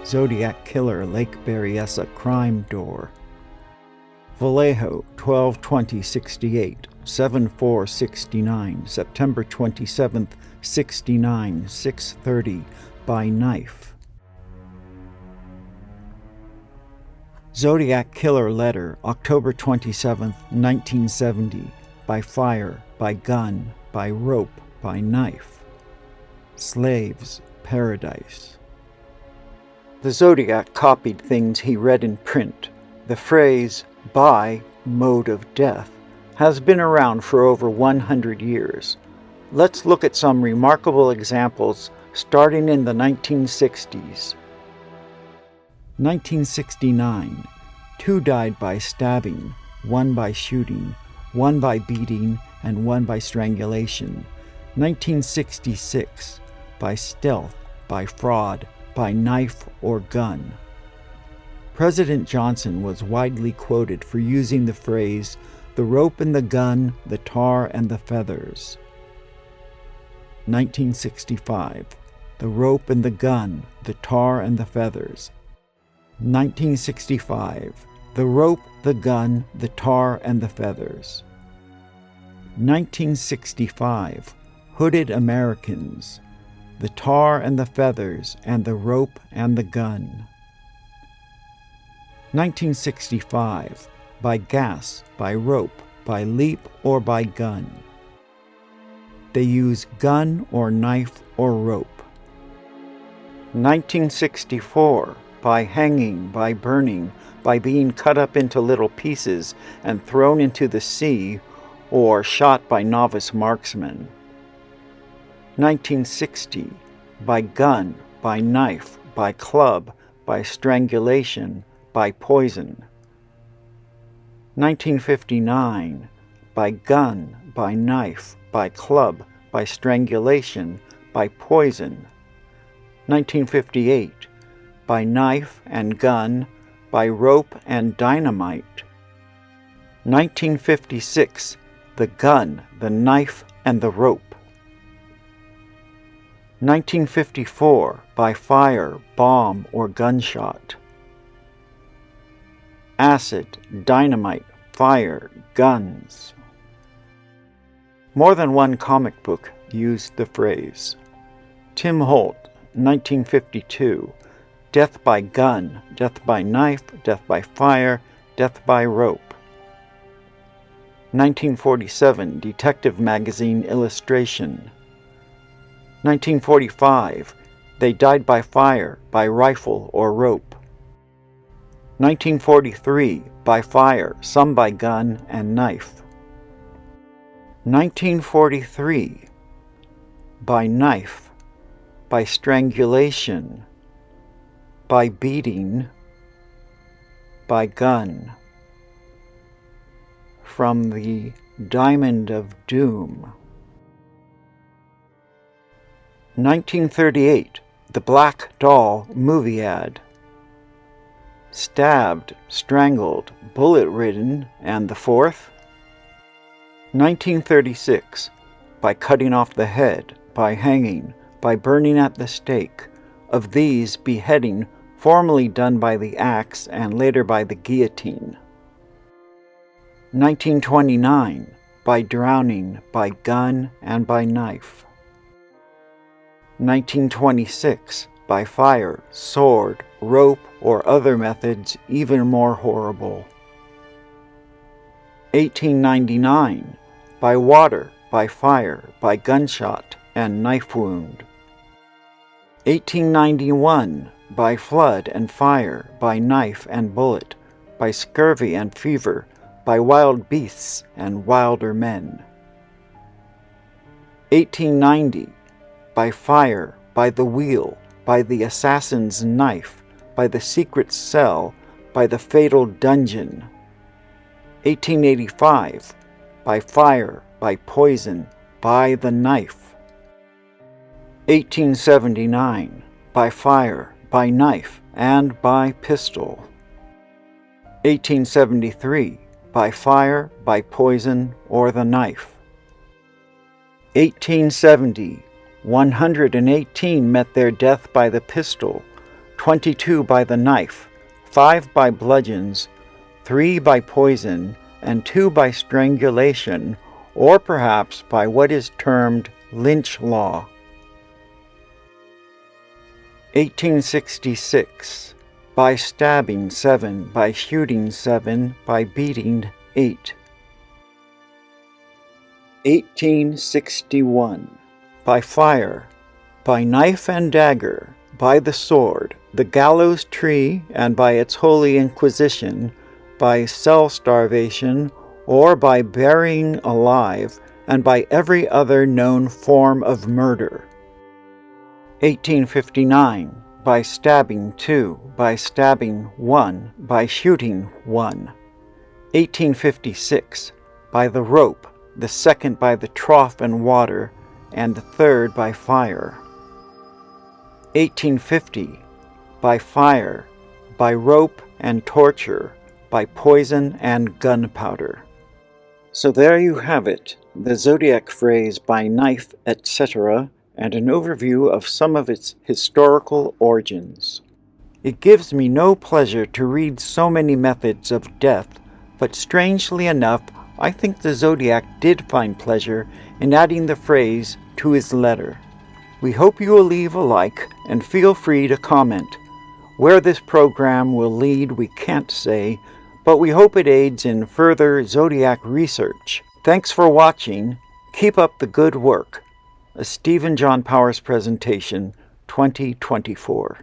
Zodiac Killer, Lake Berryessa Crime Door. Vallejo, 12/20/68, 7/4/69, September 27th, 69, 6:30, by knife. Zodiac Killer Letter, October 27th, 1970, by fire, by gun, by rope, by knife. Slaves, Paradise. The Zodiac copied things he read in print. The phrase, by mode of death, has been around for over 100 years. Let's look at some remarkable examples starting in the 1960s. 1969, 2 died by stabbing, 1 by shooting, 1 by beating, and 1 by strangulation. 1966, by stealth, by fraud, by knife or gun. President Johnson was widely quoted for using the phrase, the rope and the gun, the tar and the feathers. 1965, the rope and the gun, the tar and the feathers. 1965, the rope, the gun, the tar and the feathers. 1965, Hooded Americans, the tar and the feathers and the rope and the gun. 1965, by gas, by rope, by leap, or by gun. They use gun or knife or rope. 1964, by hanging, by burning, by being cut up into little pieces and thrown into the sea, or shot by novice marksmen. 1960, by gun, by knife, by club, by strangulation, by poison. 1959, by gun, by knife, by club, by strangulation, by poison. 1958, by knife and gun, by rope and dynamite. 1956, the gun, the knife, and the rope. 1954, by fire, bomb, or gunshot. Acid, dynamite, fire, guns. More than one comic book used the phrase. Tim Holt, 1952, death by gun, death by knife, death by fire, death by rope. 1947, Detective Magazine illustration. 1945, they died by fire, by rifle or rope. 1943, by fire, some by gun and knife. 1943, by knife, by strangulation, by beating, by gun. From the Diamond of Doom. 1938, The Black Doll movie ad. Stabbed, strangled, bullet-ridden, and the fourth. 1936, by cutting off the head, by hanging, by burning at the stake. Of these, beheading, formerly done by the axe and later by the guillotine. 1929, by drowning, by gun, and by knife. 1926, by fire, sword, rope, or other methods even more horrible. 1899, by water, by fire, by gunshot, and knife wound. 1891, by flood and fire, by knife and bullet, by scurvy and fever, by wild beasts and wilder men. 1890, by fire, by the wheel, by the assassin's knife, by the secret cell, by the fatal dungeon. 1885, by fire, by poison, by the knife. 1879, by fire, by knife, and by pistol. 1873, by fire, by poison, or the knife. 1870, 118 met their death by the pistol, 22 by the knife, 5 by bludgeons, 3 by poison, and 2 by strangulation, or perhaps by what is termed lynch law. 1866, by stabbing 7, by shooting 7, by beating 8. 1861, by fire, by knife and dagger, by the sword, the gallows tree, and by its holy inquisition, by cell starvation, or by burying alive, and by every other known form of murder. 1859, by stabbing 2, by stabbing 1, by shooting 1. 1856, by the rope, the second by the trough and water, and the third by fire. 1850, by fire, by rope and torture, by poison and gunpowder. So there you have it, the Zodiac phrase by knife, etc., and an overview of some of its historical origins. It gives me no pleasure to read so many methods of death, but strangely enough, I think the Zodiac did find pleasure in adding the phrase to his letter. We hope you will leave a like and feel free to comment. Where this program will lead, we can't say, but we hope it aids in further Zodiac research. Thanks for watching. Keep up the good work. A Stephen John Powers presentation, 2024.